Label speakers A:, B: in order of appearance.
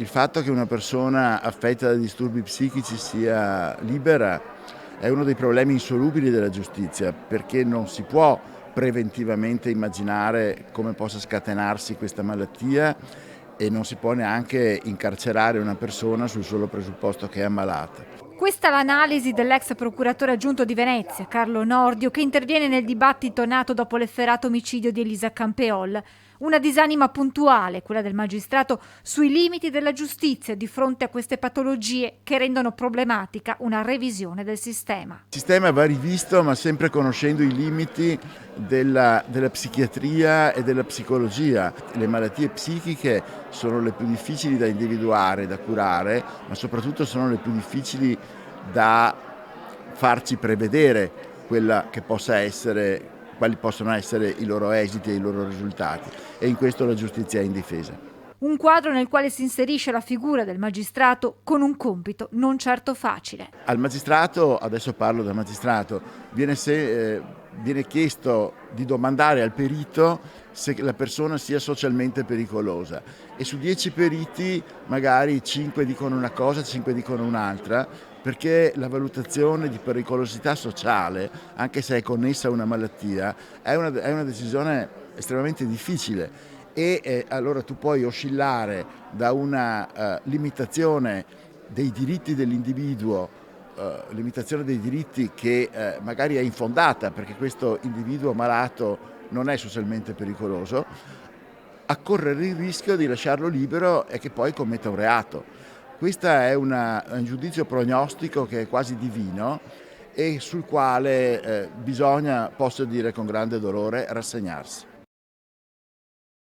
A: Il fatto che una persona affetta da disturbi psichici sia libera è uno dei problemi insolubili della giustizia, perché non si può preventivamente immaginare come possa scatenarsi questa malattia e non si può neanche incarcerare una persona sul solo presupposto che è ammalata.
B: Questa è l'analisi dell'ex procuratore aggiunto di Venezia, Carlo Nordio, che interviene nel dibattito nato dopo l'efferato omicidio di Elisa Campeol. Una disanima puntuale, quella del magistrato, sui limiti della giustizia di fronte a queste patologie che rendono problematica una revisione del sistema.
A: Il sistema va rivisto, ma sempre conoscendo i limiti della psichiatria e della psicologia. Le malattie psichiche sono le più difficili da individuare, da curare, ma soprattutto sono le più difficili da farci prevedere quella che possa essere, quali possono essere i loro esiti e i loro risultati, e in questo la giustizia è indifesa.
B: Un quadro nel quale si inserisce la figura del magistrato con un compito non certo facile.
A: Al magistrato, adesso parlo da magistrato, viene chiesto di domandare al perito se la persona sia socialmente pericolosa, e su 10 periti magari 5 dicono una cosa, 5 dicono un'altra, perché la valutazione di pericolosità sociale, anche se è connessa a una malattia, è una decisione estremamente difficile. Allora tu puoi oscillare da una limitazione dei diritti dell'individuo, limitazione dei diritti che magari è infondata perché questo individuo malato non è socialmente pericoloso, a correre il rischio di lasciarlo libero e che poi commetta un reato. Questo è un giudizio prognostico che è quasi divino e sul quale bisogna, posso dire con grande dolore, rassegnarsi.